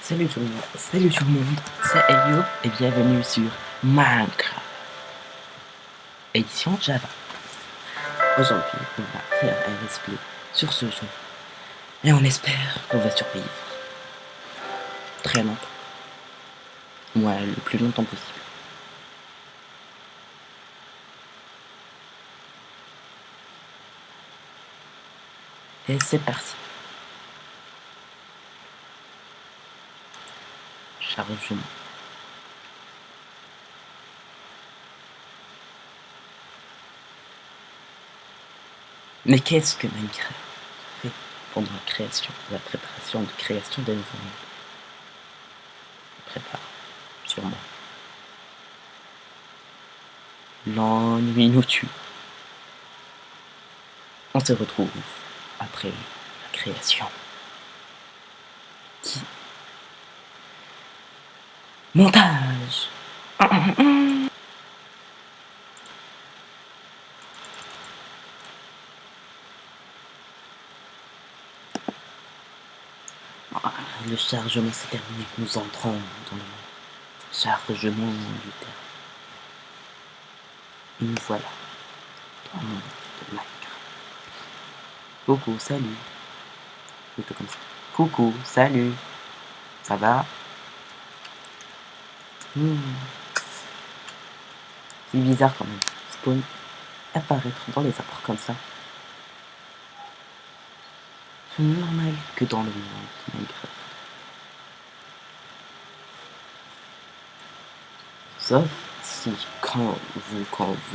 Salut tout le monde, c'est Elio et bienvenue sur Minecraft, édition Java. Aujourd'hui, on va faire un let's play sur ce jeu et on espère qu'on va survivre très longtemps, ouais, le plus longtemps possible. Et c'est parti. Chargement. Mais qu'est-ce que Minecraft fait pendant la création, la préparation de création d'un nouveau monde? Prépare, sûrement. L'ennui nous tue. On se retrouve après la création. Qui montage. Le chargement s'est terminé. Nous entrons dans le chargement du terrain. Et nous voilà dans le monde de Minecraft. Coucou, salut. Plutôt comme ça. Coucou, salut. Ça va? C'est bizarre quand même. Spawn apparaître dans les arbres comme ça. C'est normal que dans le monde de Minecraft. Sauf si quand vous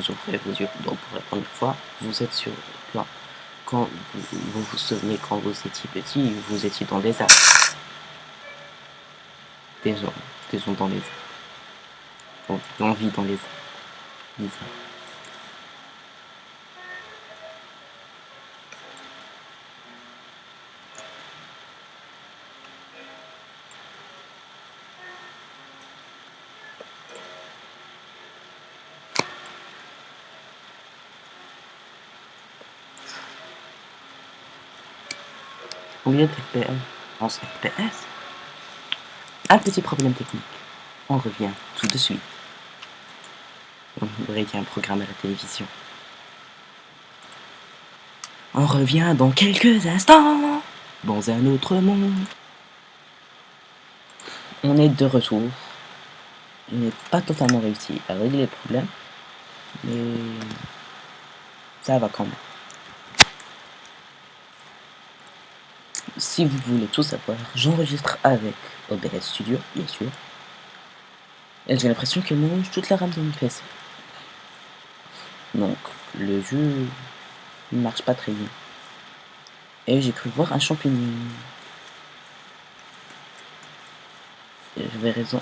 ouvrez vos yeux pour la première fois, vous êtes sur le plan. Quand vous vous souvenez quand vous étiez petit, vous étiez dans les arbres. Des gens dans les arbres. On vit dans les arbres. Combien de FPS? 11 FPS? Un petit problème technique. On revient tout de suite. On dirait qu'il y a un programme à la télévision. On revient dans quelques instants, dans un autre monde. On est de retour. On n'est pas totalement réussi à régler les problèmes, mais ça va quand même. Si vous voulez tout savoir, j'enregistre avec OBS Studio, bien sûr. Et j'ai l'impression qu'il mange toute la RAM de mon PC. Donc, le jeu ne marche pas très bien. Et j'ai cru voir un champignon. J'avais raison.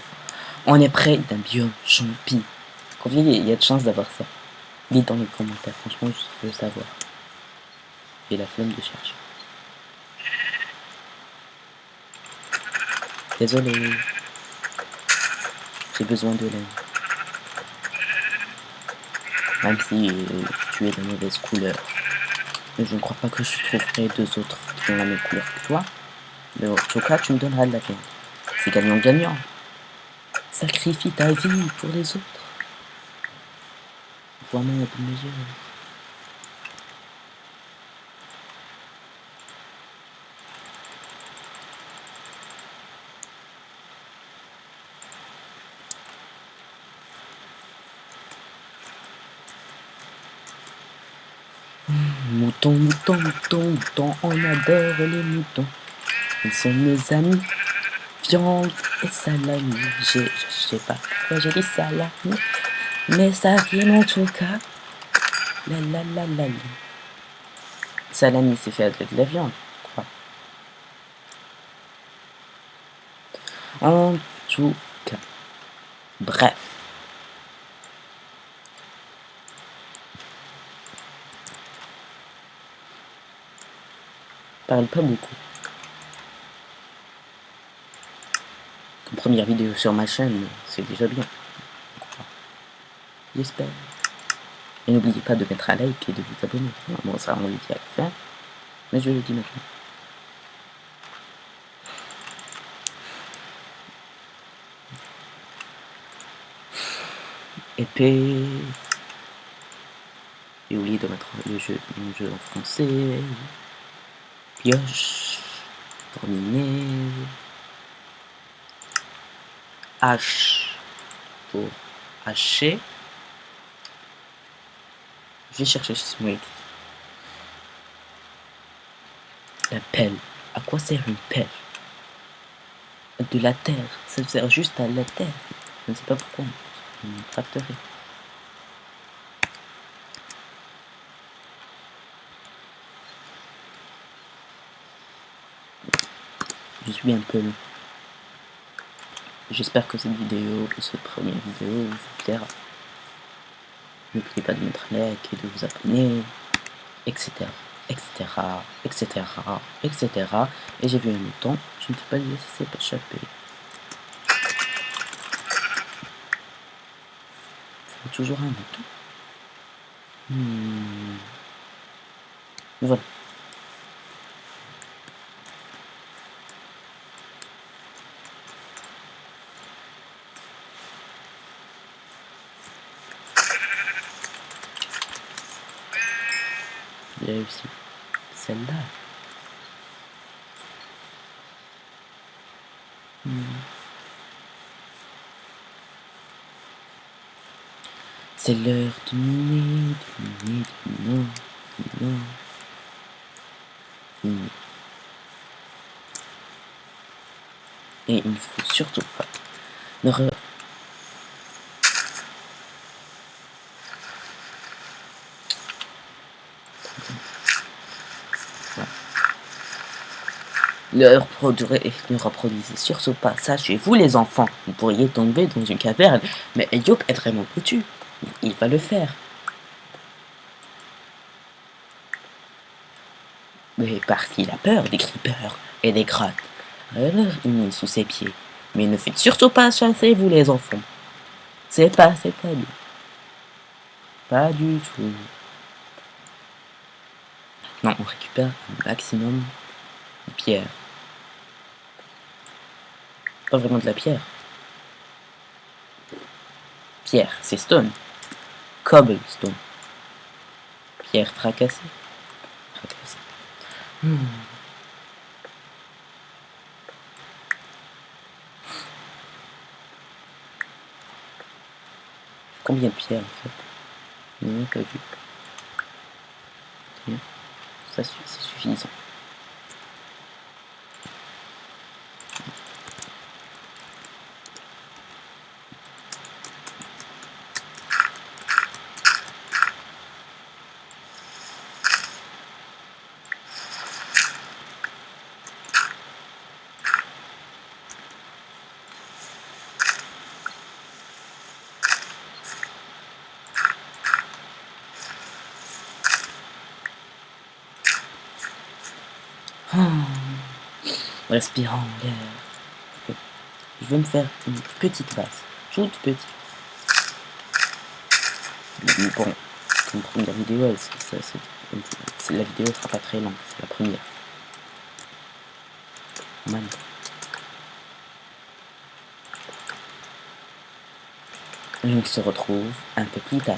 On est près d'un biome champi. Combien il y a de chances d'avoir ça? Dites dans les commentaires, franchement, je veux savoir. J'ai la flemme de chercher. Désolé. J'ai besoin de l'aide. Même si tu es de mauvaise couleur. Mais je ne crois pas que je trouverai deux autres qui ont la même couleur que toi. Mais en tout cas, tu me donneras de la viande. C'est gagnant-gagnant. Sacrifie ta vie pour les autres. Toi-même, à bonne mesure. Mouton, mouton, mouton, mouton, on adore les moutons. Ils sont mes amis. Viande et salami. Je sais pas pourquoi j'ai dit salami, mais ça rime en tout cas. La la la la la. Salami, c'est fait avec de la viande, quoi. En tout cas. Bref. Je parle pas beaucoup. Comme première vidéo sur ma chaîne, c'est déjà bien. J'espère. Et n'oubliez pas de mettre un like et de vous abonner. Bon, ça, on le dit à la fin, mais je le dis maintenant. épée. J'ai oublié de mettre le jeu en français. Pioche pour miner. Hache pour hacher. Je vais chercher Smith. La pelle. À quoi sert une pelle? De la terre. Ça sert juste à la terre. Je ne sais pas pourquoi. Une crafterie. Je suis un peu long. J'espère que cette première vidéo vous plaira. N'oubliez pas de mettre un like et de vous abonner, etc. etc. etc. etc. Et j'ai vu un mouton, je ne peux pas le laisser échapper. Il faut toujours un mouton. Voilà. J'ai réussi. Celle-là. C'est l'heure de miner, non. Et il ne faut surtout pas ne reproduisez surtout pas ça chez vous les enfants. Vous pourriez tomber dans une caverne, mais Elliot est vraiment foutu. Il va le faire. Mais parce qu'il a peur des creepers et des grottes. Alors il met sous ses pieds. Mais ne faites surtout pas chasser vous les enfants. C'est pas bien. Pas du tout. Non, on récupère un maximum de pierre. Pas vraiment de la pierre. Pierre, c'est stone. Cobblestone. Pierre fracassée. Combien de pierres en fait? Je n'ai même pas vu. Ça c'est suffisant. Respirant l'air. Je vais me faire une petite base. Toute petite. Bon, une première vidéo, la vidéo sera pas très longue, c'est la première. Même. On se retrouve un peu plus tard.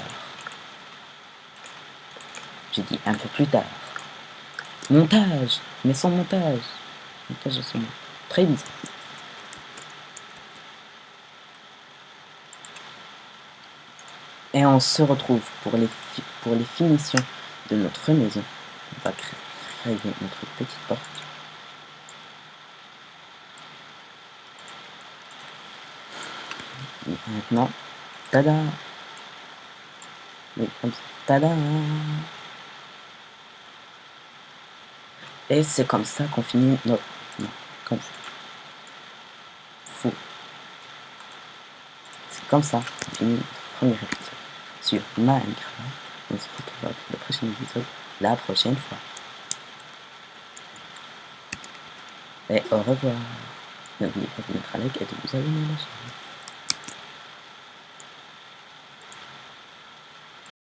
J'ai dit un peu plus tard. Montage, mais sans montage. Montage sans montage. Très bizarre. Et on se retrouve pour les finitions de notre maison. On va créer notre petite porte. Et maintenant, tada! Oui, comme ça. Tada! Et c'est comme ça qu'on finit notre... Non, comme ça. Fou. C'est comme ça qu'on finit notre premier épisode sur Minecraft. On se retrouvera pour le prochain épisode la prochaine fois. Et au revoir. N'oubliez pas de mettre un like et de vous abonner à la chaîne.